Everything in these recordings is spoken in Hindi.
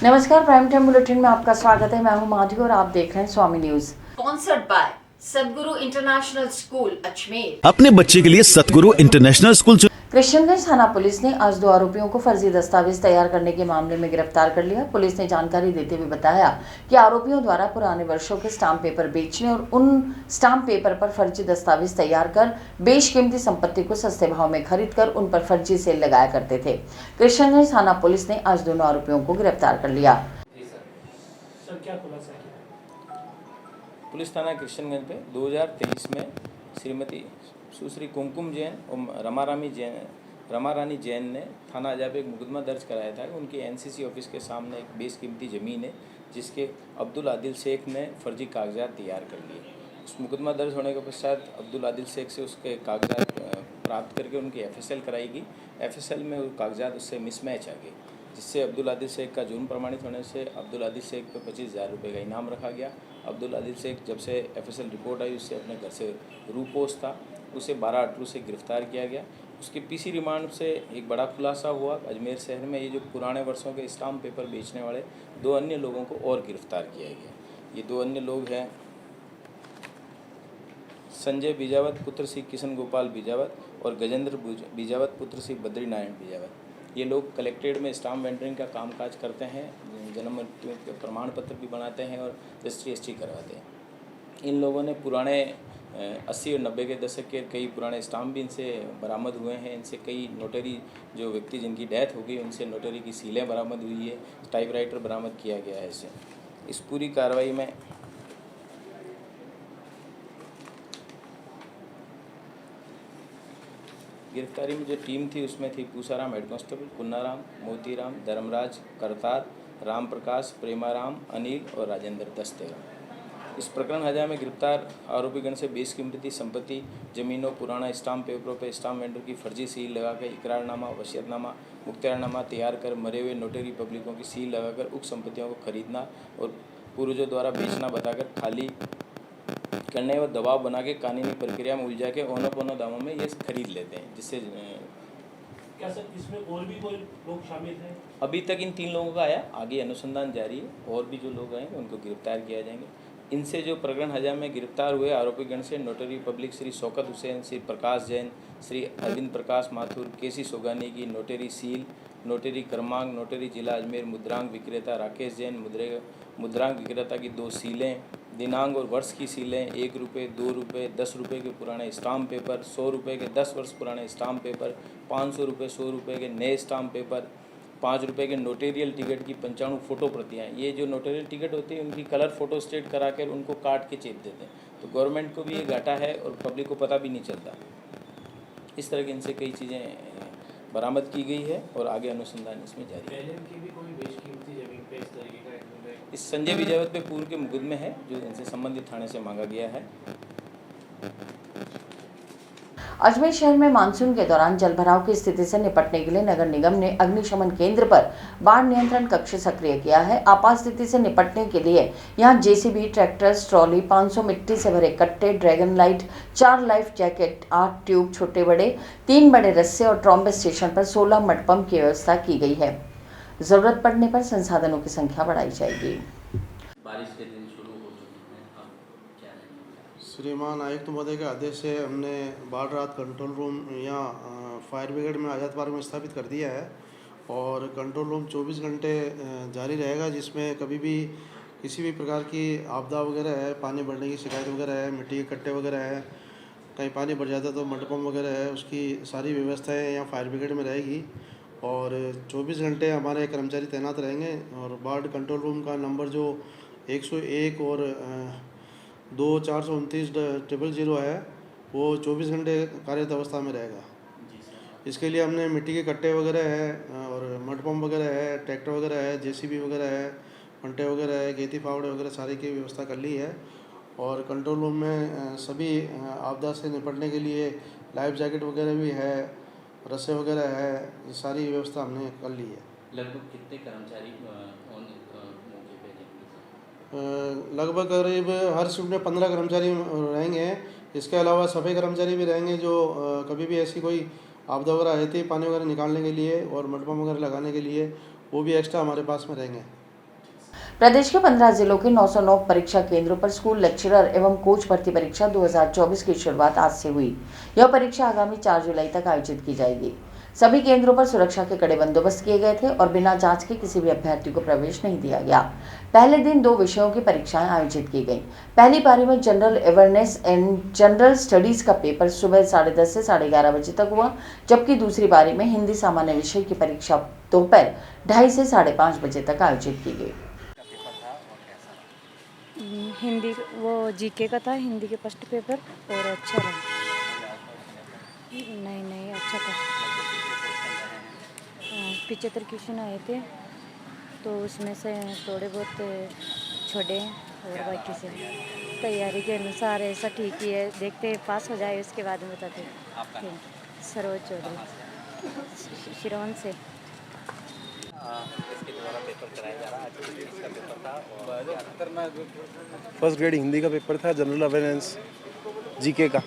नमस्कार, प्राइम टाइम बुलेटिन में आपका स्वागत है। मैं हूं माधवी और आप देख रहे हैं स्वामी news. Sponsored by Satguru international school Ajmer. अपने बच्चे के लिए सतगुरु इंटरनेशनल स्कूल कृष्णगंज थाना पुलिस ने आज 2 आरोपियों को फर्जी दस्तावेज तैयार करने के मामले में गिरफ्तार कर लिया। पुलिस ने जानकारी देते हुए बताया कि आरोपियों द्वारा पुराने वर्षों के स्टाम्प पेपर बेचने और उन स्टाम्प पेपर पर फर्जी दस्तावेज तैयार कर बेशकीमती संपत्ति को सस्ते भाव में खरीद कर उन पर फर्जी सेल लगाया करते थे। कृष्णगंज थाना पुलिस ने आज दोनों आरोपियों को गिरफ्तार कर लिया। सर क्या खुलासा किया? पुलिस थाना कृष्णगंज पे 2023 में श्रीमती सुश्री कुमकुम जैन और रमारानी जैन ने थाना अजाब एक मुकदमा दर्ज कराया था कि उनकी एनसीसी ऑफिस के सामने एक बेशकीमती ज़मीन है जिसके अब्दुल आदिल शेख ने फर्जी कागजात तैयार कर लिए। उस मुकदमा दर्ज होने के पश्चात अब्दुल आदिल शेख से उसके कागजात प्राप्त करके उनकी एफएसएल कराई गई। एफएसएल में वो कागजात उससे मिसमैच आ गए, जिससे अब्दुल आदिल शेख का जुर्म प्रमाणित होने से अब्दुल आदिल शेख पे 25,000 रुपये का इनाम रखा गया। अब्दुल आदिल शेख जब से एफएसएल रिपोर्ट आई उससे अपने घर से रूपोश था, उसे 12 अटरू से गिरफ्तार किया गया। उसके पीसी रिमांड से एक बड़ा खुलासा हुआ। अजमेर शहर में ये जो पुराने वर्षों के स्टाम्प पेपर बेचने वाले 2 अन्य लोगों को और गिरफ्तार किया गया। ये 2 अन्य लोग हैं संजय बीजावत पुत्र श्री किशन गोपाल बीजावत और गजेंद्र बीजावत पुत्र श्री बद्रीनारायण बीजावत। ये लोग कलेक्ट्रेट में स्टाम्प वेंडरिंग का कामकाज करते हैं, जन्म मृत्यु के प्रमाण पत्र भी बनाते हैं और रजिस्ट्री एसटी करवाते हैं। इन लोगों ने पुराने 80 और 90 के दशक के कई पुराने स्टाम्प भी इनसे बरामद हुए हैं। इनसे कई नोटरी जो व्यक्ति जिनकी डेथ हो गई उनसे नोटरी की सीलें बरामद हुई है, टाइपराइटर बरामद किया गया है। इस पूरी कार्रवाई में गिरफ्तारी में जो टीम थी उसमें थी पूसाराम हेड कांस्टेबल, पुन्नाराम, मोतीराम, धर्मराज, करतार, राम प्रकाश, प्रेमाराम, अनिल और राजेंद्र 10-13। इस प्रकरण हजा में गिरफ्तार आरोपीगण से बेशकीमती संपत्ति, जमीनों, पुराना स्टाम्प पेपरों पर स्टाम्प वेंडर की फर्जी सील लगाकर इकरारनामा, वसीयतनामा, मुख्तियारनामा तैयार कर मरे हुए नोटरी पब्लिकों की सील लगाकर उक्त संपत्तियों को खरीदना और पूर्वजों द्वारा बेचना बताकर खाली करने व दबाव बना के कानूनी प्रक्रिया में उलझा के औनो पौनो दामों में ये खरीद लेते हैं, जिससे क्या सर इसमें और भी कोई लोग शामिल हैं? अभी तक इन 3 लोगों का आया, आगे अनुसंधान जारी है। और भी जो लोग आएंगे उनको गिरफ्तार किया जाएंगे। इनसे जो प्रकरण हजा में गिरफ्तार हुए आरोपीगण से नोटरी पब्लिक श्री शौकत हुसैन, श्री प्रकाश जैन, श्री अरविंद प्रकाश माथुर, केसी सोगानी की नोटरी सील, नोटरी क्रमांक, नोटरी जिला अजमेर, मुद्रांक विक्रेता राकेश जैन, मुद्रांक विक्रेता की 2 सीलें, दिनांक और वर्ष की सीलें, 1 रुपये, 2 रुपये, 10 रुपये के पुराने स्टाम्प पेपर, 100 रुपये के 10 वर्ष पुराने स्टाम्प पेपर, 500 रुपये, 100 रुपये के नए स्टाम्प पेपर, 5 रुपये के नोटेरियल टिकट की 95 फ़ोटो प्रतियाँ। ये जो नोटेरियल टिकट होती है उनकी कलर फ़ोटो स्टेट करा कर उनको काट के चेप देते हैं, तो गवर्नमेंट को भी ये घाटा है और पब्लिक को पता भी नहीं चलता। इस तरह की इनसे कई चीज़ें बरामद की गई है और आगे अनुसंधान इसमें जारी है। इस संजय बीजावत पे पूर्व के मुकदमे है जो इनसे संबंधित थाने से मांगा गया है। अजमेर शहर में मानसून के दौरान जलभराव की स्थिति से निपटने के लिए नगर निगम ने अग्निशमन केंद्र पर बाढ़ नियंत्रण कक्ष सक्रिय किया है। आपात स्थिति से निपटने के लिए यहां जेसीबी, ट्रैक्टर, ट्रॉली, 500 मिट्टी से भरे कट्टे, dragon light, 4 life jacket, 8 tube छोटे बड़े, 3 बड़े रस्से और ट्रॉम्बे स्टेशन पर 16 मडपंप की व्यवस्था की गई है। जरूरत पड़ने पर संसाधनों की संख्या बढ़ाई जाएगी। बारिश के दिन शुरू हो चुके हैं, अब क्या है? श्रीमान आयुक्त महोदय के आदेश से हमने बाढ़ राहत कंट्रोल रूम यहाँ फायर ब्रिगेड में आज़ाद पार्क में स्थापित कर दिया है और कंट्रोल रूम 24 घंटे जारी रहेगा, जिसमें कभी भी किसी भी प्रकार की आपदा वगैरह है, पानी बढ़ने की शिकायत वगैरह है, मिट्टी के कट्टे वगैरह है, कहीं पानी बढ़ जाता है तो मडपम्प वगैरह है, उसकी सारी व्यवस्थाएँ यहाँ फायर ब्रिगेड में रहेगी और 24 घंटे हमारे कर्मचारी तैनात रहेंगे। और बाढ़ कंट्रोल रूम का नंबर जो 101 और 2429-000 है वो 24 घंटे कार्यरत अवस्था में रहेगा। इसके लिए हमने मिट्टी के कट्टे वगैरह है और मडपम्प वगैरह है, ट्रैक्टर वगैरह है, जेसीबी वगैरह है, पंटे वगैरह है, गेती फावड़े वगैरह सारी की व्यवस्था कर ली है। और कंट्रोल रूम में सभी आपदा से निपटने के लिए लाइफ जैकेट वगैरह भी है, रस्से वगैरह है, ये सारी व्यवस्था हमने कर ली है। लगभग कितने कर्मचारी मौके पे? लगभग करीब हर शिफ्ट में 15 कर्मचारी रहेंगे। इसके अलावा सफाई कर्मचारी भी रहेंगे जो कभी भी ऐसी कोई आपदा वगैरह रहती है पानी वगैरह निकालने के लिए और मडपम्प वगैरह लगाने के लिए, वो भी एक्स्ट्रा हमारे पास में रहेंगे। प्रदेश के 15 जिलों के 909 परीक्षा केंद्रों पर स्कूल लेक्चरर एवं कोच भर्ती परीक्षा 2024 की शुरुआत आज से हुई। यह परीक्षा आगामी 4 जुलाई तक आयोजित की जाएगी। सभी केंद्रों पर सुरक्षा के कड़े बंदोबस्त किए गए थे और बिना जांच के किसी भी अभ्यर्थी को प्रवेश नहीं दिया गया। पहले दिन 2 विषयों की परीक्षाएं आयोजित की गईं। पहली पारी में general awareness and general studies का पेपर सुबह 10:30 से 11:30 बजे तक हुआ, जबकि दूसरी पारी में हिंदी सामान्य विषय की परीक्षा दोपहर 2:30 से 5:30 बजे तक आयोजित की गई। हिंदी वो जीके का था, हिंदी के फर्स्ट पेपर और अच्छा रहा। नहीं अच्छा था। 75 क्वेश्चन आए थे, तो उसमें से थोड़े बहुत छोड़े और बाकी से तैयारी के अनुसार ऐसा ठीक ही है। देखते हैं पास हो जाए, उसके बाद में बताते हैं। सरोज चौधरी शिरोन से। फर्स्ट ग्रेड हिंदी का पेपर था, जनरल अवेयरनेस जीके का।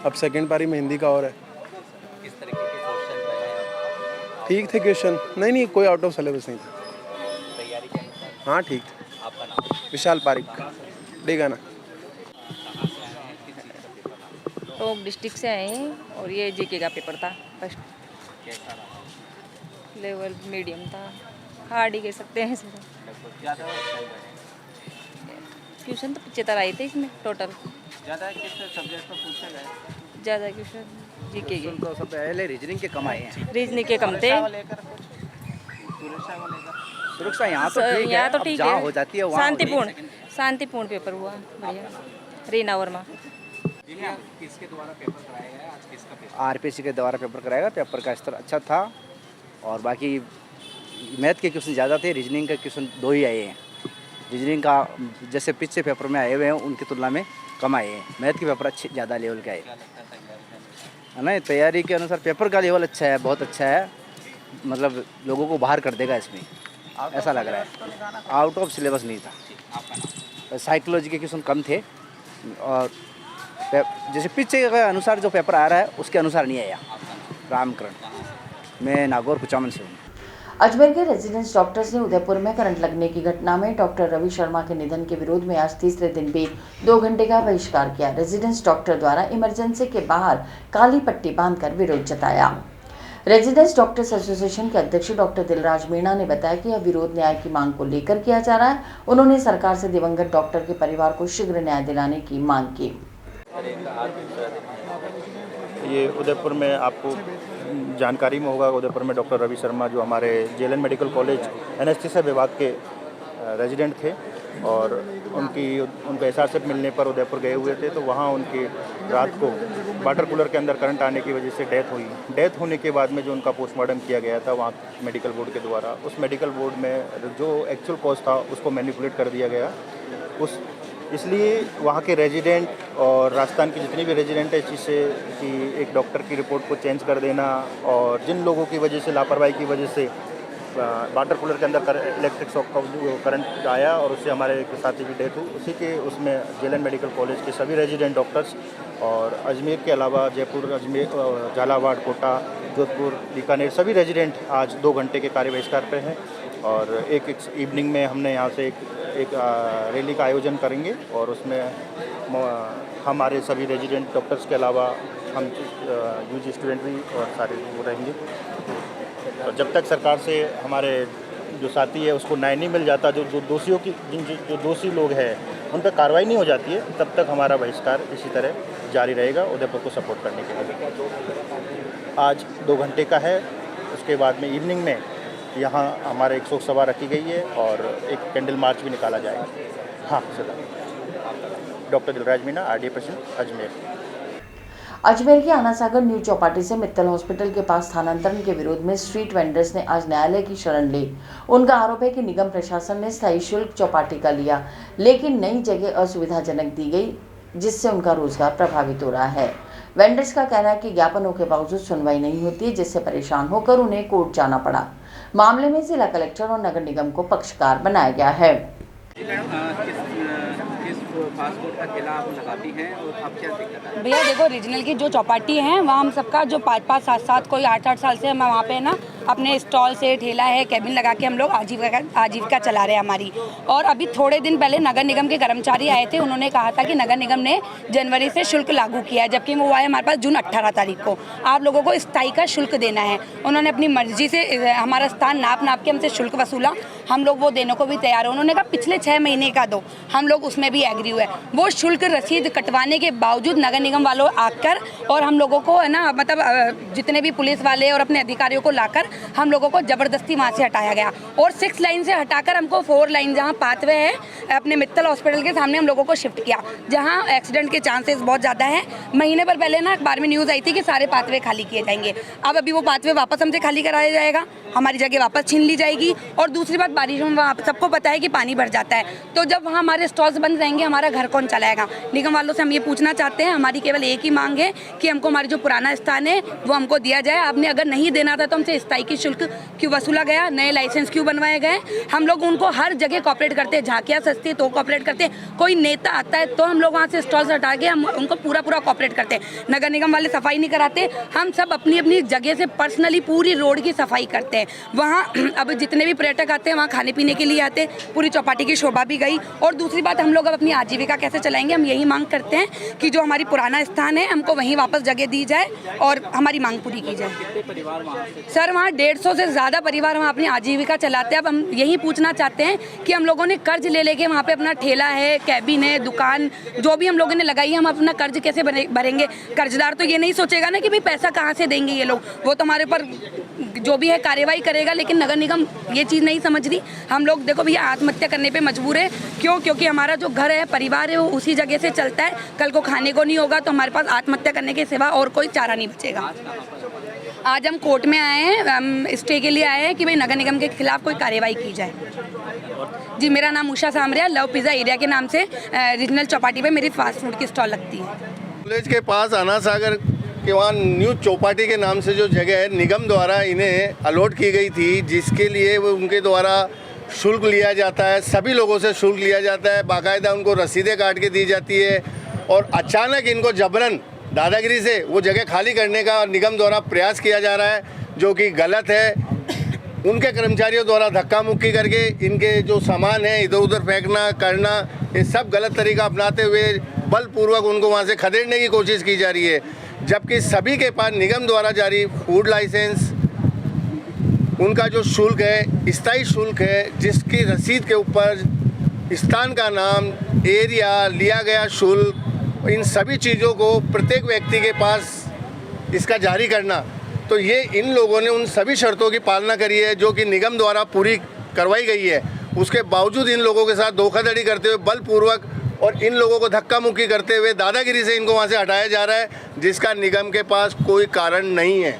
अब सेकंड पारी में हिंदी का और है। किस तरीके के क्वेश्चन रहे? ठीक थे क्वेश्चन, नहीं कोई आउट ऑफ सिलेबस नहीं था। तैयारी के अनुसार हाँ ठीक थे। आपका नाम? विशाल पारिक, डेगाना। तो डिस्ट्रिक्ट से आए हैं और ये जीके का पेपर था फर्स्ट। कैसा रहा? लेवल मीडियम था, हार्ड ही कह सकते हैं इसमें। ज़्यादा क्वेश्चन तो 75 आए थे इसमें टोटल। ज़्यादा किस सब्जेक्ट पर पूछे गए? ज़्यादा क्वेश्चन जीके के। तो सब पहले रीजनिंग के कम आए हैं। रीजनिंग के कम थे। सुरक्षा यहाँ तो ठीक है, यहाँ तो ठीक जहाँ है, हो जाती है वहाँ शांतिपूर्ण पेपर हुआ। बढ़िया। रीना वर्मा। किसके द्वारा पेपर कराया गया? आज किसका पेपर? आरपीसी के द्वारा पेपर कराया गया। पेपर का स्तर अच्छा था और बाकी मैथ के क्वेश्चन ज़्यादा थे, रीजनिंग के क्वेश्चन 2 ही आए हैं। रीजनिंग का जैसे पिछले पेपर में आए हुए हैं उनकी तुलना में कम आए हैं। मैथ के पेपर अच्छे ज़्यादा लेवल के आए है ना। तैयारी के अनुसार पेपर का लेवल अच्छा है, बहुत अच्छा है। मतलब लोगों को बाहर कर देगा इसमें, ऐसा लग रहा है। आउट ऑफ सिलेबस नहीं था। साइकोलॉजी के क्वेश्चन कम थे और जैसे पीछे के अनुसार जो पेपर आ रहा है उसके अनुसार नहीं आया। रामकरण। मैं नागौर कुचामन से हूँ। अजमेर के रेजिडेंस डॉक्टर्स ने उदयपुर में करंट लगने की घटना में डॉक्टर रवि शर्मा के निधन के विरोध में आज तीसरे दिन भी 2 घंटे का बहिष्कार किया। रेजिडेंस डॉक्टर द्वारा इमरजेंसी के बाहर काली पट्टी बांधकर विरोध जताया। रेजिडेंस डॉक्टर्स एसोसिएशन के अध्यक्ष डॉक्टर दिलराज मीणा ने बताया कि यह विरोध न्याय की मांग को लेकर किया जा रहा है। उन्होंने सरकार से दिवंगत डॉक्टर के परिवार को शीघ्र न्याय दिलाने की मांग की। ये उदयपुर में आपको जानकारी में होगा, उदयपुर में डॉक्टर रवि शर्मा जो हमारे जेएलएन मेडिकल कॉलेज एनेस्थीसिया विभाग के रेजिडेंट थे और उनका एसआरशिप मिलने पर उदयपुर गए हुए थे। तो वहाँ उनकी रात को वाटर कूलर के अंदर करंट आने की वजह से डेथ हुई। डेथ होने के बाद में जो उनका पोस्टमार्टम किया गया था वहाँ मेडिकल बोर्ड के द्वारा, उस मेडिकल बोर्ड में जो एक्चुअल कॉज था उसको मैनिपुलेट कर दिया गया। इसलिए वहाँ के रेजिडेंट और राजस्थान की जितनी भी रेजिडेंट है इस चीज़ से कि एक डॉक्टर की रिपोर्ट को चेंज कर देना और जिन लोगों की वजह से लापरवाही की वजह से वाटर कूलर के अंदर इलेक्ट्रिक शॉक का करंट आया और उससे हमारे एक साथी की डेथ हुई, उसी के उसमें जेएलएन मेडिकल कॉलेज के सभी रेजिडेंट डॉक्टर्स और अजमेर के अलावा जयपुर, अजमेर, झालावाड़, कोटा, जोधपुर, बीकानेर सभी रेजिडेंट आज 2 घंटे के कार्य बहिष्कार पे हैं। और एक इवनिंग में हमने यहाँ से एक रैली का आयोजन करेंगे और उसमें हमारे सभी रेजिडेंट डॉक्टर्स के अलावा हम यूजी स्टूडेंट भी और सारे वो रहेंगे। और जब तक सरकार से हमारे जो साथी है उसको न्याय नहीं मिल जाता, जो दोषियों की जो दोषी लोग हैं उन पर कार्रवाई नहीं हो जाती है, तब तक हमारा बहिष्कार इसी तरह जारी रहेगा उदयपुर को सपोर्ट करने के लिए। आज 2 घंटे का है, उसके बाद में इवनिंग में यहाँ हमारे एक शोक सभा रखी गई है और एक कैंडल मार्च भी निकाला जाएगा। हाँ sir. Doctor Dilraj Meena, RDA president, Ajmer. Ajmer की आना सागर न्यू चौपाटी से मित्तल हॉस्पिटल के पास स्थानांतरण के विरोध में स्ट्रीट वेंडर्स ने आज न्यायालय की शरण ली। उनका आरोप है कि निगम प्रशासन ने स्थायी शुल्क चौपाटी का लिया, लेकिन नई जगह असुविधाजनक दी गई, जिससे उनका रोजगार प्रभावित हो रहा है। वेंडर्स का कहना है कि ज्ञापनों के बावजूद सुनवाई नहीं होती, जिससे परेशान होकर उन्हें कोर्ट जाना पड़ा। मामले में जिला कलेक्टर और नगर निगम को पक्षकार बनाया गया है। पासपोर्ट का किला आप लगाती हैं और अब क्या दिक्कत है? भैया देखो, रीजनल की जो चौपाटी है वहाँ हम सबका जो 5-5, 7-7, कोई 8-8 साल से हम वहाँ पे ना अपने स्टॉल से, ठेला है, कैबिन लगा के हम लोग आजीविका चला रहे हैं हमारी। और अभी थोड़े दिन पहले नगर निगम के कर्मचारी आए थे, उन्होंने कहा था कि नगर निगम ने जनवरी से शुल्क लागू किया है, जबकि वो आए हमारे पास जून 18 तारीख को। आप लोगों को स्थायी का शुल्क देना है। उन्होंने अपनी मर्जी से हमारा स्थान नाप के हमसे शुल्क वसूला, हम लोग वो देने को भी तैयार है। उन्होंने कहा पिछले 6 महीने का दो, हम लोग उसमें भी एग्री हुए। वो शुल्क रसीद कटवाने के बावजूद नगर निगम वालों आकर और हम लोगों को है ना, मतलब जितने भी पुलिस वाले और अपने अधिकारियों को लाकर हम लोगों को ज़बरदस्ती वहाँ से हटाया गया और 6 लाइन से हटाकर हमको 4 लाइन जहाँ पाथवे है अपने मित्तल हॉस्पिटल के सामने हम लोगों को शिफ्ट किया, जहाँ एक्सीडेंट के चांसेस बहुत ज़्यादा है। महीने भर पहले ना अखबार में न्यूज़ आई थी कि सारे पाथवे खाली किए जाएंगे। अब अभी वो पाथवे वापस हमसे खाली कराया जाएगा, हमारी जगह वापस छीन ली जाएगी। और दूसरी बात, बारिशों में वहाँ सबको पता है कि पानी भर जाता है, तो जब वहाँ हमारे स्टॉल्स बंद रहेंगे हमारा घर कौन चलाएगा। निगम वालों से हम ये पूछना चाहते हैं, हमारी केवल एक ही मांग है कि हमको हमारी जो पुराना स्थान है वो हमको दिया जाए। आपने अगर नहीं देना था तो हमसे स्थायी की शुल्क क्यों वसूला गया, नए लाइसेंस क्यों बनवाए गए। हम लोग उनको हर जगह कॉपरेट करते हैं, झांकियाँ सस्ती है तो कॉपरेट करते हैं, कोई नेता आता है तो हम लोग वहाँ से स्टॉल्स हटा के हम उनको पूरा कॉपरेट करते हैं। नगर निगम वाले सफाई नहीं कराते, हम सब अपनी अपनी जगह से पर्सनली पूरी रोड की सफाई करते हैं। वहाँ अब जितने भी पर्यटक आते हैं वहाँ खाने पीने के लिए आते हैं, पूरी चौपाटी की शोभा भी गई। और दूसरी बात, हम लोग अब अपनी आजीविका कैसे चलाएंगे, हम यही मांग करते हैं कि जो हमारी पुराना स्थान है हमको वहीं वापस जगह दी जाए और हमारी मांग पूरी की जाए। सर वहाँ 150 से ज़्यादा परिवार वहाँ अपनी आजीविका चलाते हैं। अब हम यही पूछना चाहते हैं कि हम लोगों ने कर्ज ले लेके वहाँ पे अपना ठेला है, कैबिन है, दुकान जो भी हम लोगों ने लगाई है, हम अपना कर्ज कैसे भरेंगे। कर्जदार तो ये नहीं सोचेगा ना कि भाई पैसा कहाँ से देंगे ये लोग, वो तो हमारे ऊपर जो भी है कार्रवाई करेगा, लेकिन नगर निगम ये चीज़ नहीं समझ रही। हम लोग देखो भैया आत्महत्या करने पे मजबूर है, क्यों? क्योंकि हमारा जो घर है, परिवार है, वो उसी जगह से चलता है। कल को खाने को नहीं होगा तो हमारे पास आत्महत्या करने के सिवा और कोई चारा नहीं बचेगा। आज हम कोर्ट में आए हैं, हम स्टे के लिए आए हैं कि भाई नगर निगम के खिलाफ कोई कार्रवाई की जाए। जी, मेरा नाम उषा सामरिया, लव पिज़्ज़ा एरिया के नाम से रीजनल चौपाटी पे मेरी फास्ट फूड की स्टॉल लगती है। कॉलेज के पास आना सागर के वहाँ न्यू चौपाटी के नाम से जो जगह है, निगम द्वारा इन्हें अलॉट की गई थी, जिसके लिए वो उनके द्वारा शुल्क लिया जाता है, सभी लोगों से शुल्क लिया जाता है, बाकायदा उनको रसीदें काट के दी जाती है। और अचानक इनको जबरन दादागिरी से वो जगह खाली करने का निगम द्वारा प्रयास किया जा रहा है, जो कि गलत है। उनके कर्मचारियों द्वारा धक्का मुक्की करके इनके जो सामान है इधर उधर फेंकना करना, ये सब गलत तरीका अपनाते हुए बलपूर्वक उनको वहाँ से खदेड़ने की कोशिश की जा रही है। जबकि सभी के पास निगम द्वारा जारी फूड लाइसेंस, उनका जो शुल्क है, स्थायी शुल्क है, जिसकी रसीद के ऊपर स्थान का नाम, एरिया, लिया गया शुल्क, इन सभी चीज़ों को प्रत्येक व्यक्ति के पास इसका जारी करना, तो ये इन लोगों ने उन सभी शर्तों की पालना करी है जो कि निगम द्वारा पूरी करवाई गई है। उसके बावजूद इन लोगों के साथ धोखाधड़ी करते हुए बलपूर्वक और इन लोगों को धक्का मुक्की करते हुए दादागिरी से इनको वहाँ से हटाया जा रहा है, जिसका निगम के पास कोई कारण नहीं है।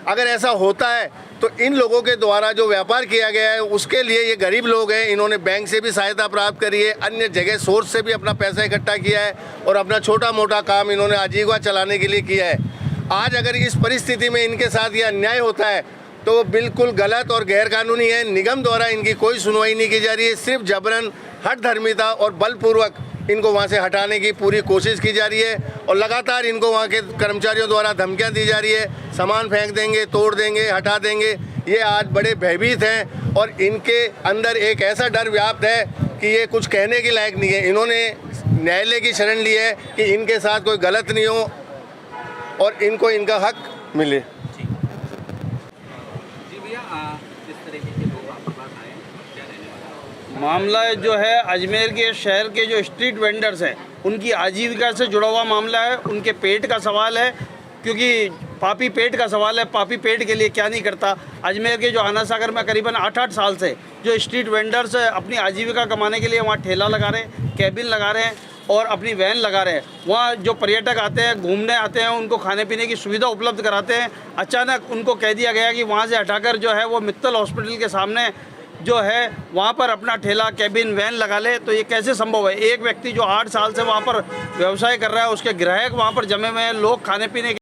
अगर ऐसा होता है तो इन लोगों के द्वारा जो व्यापार किया गया है उसके लिए, ये गरीब लोग हैं, इन्होंने बैंक से भी सहायता प्राप्त करी है, अन्य जगह सोर्स से भी अपना पैसा इकट्ठा किया है और अपना छोटा मोटा काम इन्होंने आजीविका चलाने के लिए किया है। आज अगर इस परिस्थिति में इनके साथ ये अन्याय होता है तो वो बिल्कुल गलत और गैरकानूनी है। निगम द्वारा इनकी कोई सुनवाई नहीं की जा रही है, सिर्फ जबरन हठधर्मिता और बलपूर्वक इनको वहाँ से हटाने की पूरी कोशिश की जा रही है। और लगातार इनको वहाँ के कर्मचारियों द्वारा धमकियाँ दी जा रही है, सामान फेंक देंगे, तोड़ देंगे, हटा देंगे। ये आज बड़े भयभीत हैं और इनके अंदर एक ऐसा डर व्याप्त है कि ये कुछ कहने के लायक नहीं है। इन्होंने न्यायालय की शरण ली है कि इनके साथ कोई गलत नहीं हो और इनको इनका हक मिले। मामला जो है अजमेर के शहर के जो स्ट्रीट वेंडर्स हैं उनकी आजीविका से जुड़ा हुआ मामला है। उनके पेट का सवाल है, क्योंकि पापी पेट का सवाल है। पापी पेट के लिए क्या नहीं करता। अजमेर के जो आना सागर में करीबन 8-8 साल से जो स्ट्रीट वेंडर्स अपनी आजीविका कमाने के लिए वहाँ ठेला लगा रहे हैं, कैबिन लगा रहे हैं और अपनी वैन लगा रहे हैं। वहाँ जो पर्यटक आते हैं, घूमने आते हैं, उनको खाने पीने की सुविधा उपलब्ध कराते हैं। अचानक उनको कह दिया गया कि वहाँ से हटाकर जो है वो मित्तल हॉस्पिटल के सामने जो है वहाँ पर अपना ठेला, कैबिन, वैन लगा ले। तो ये कैसे संभव है? एक व्यक्ति जो 8 साल से वहाँ पर व्यवसाय कर रहा है, उसके ग्राहक वहाँ पर जमे हुए हैं, लोग खाने पीने के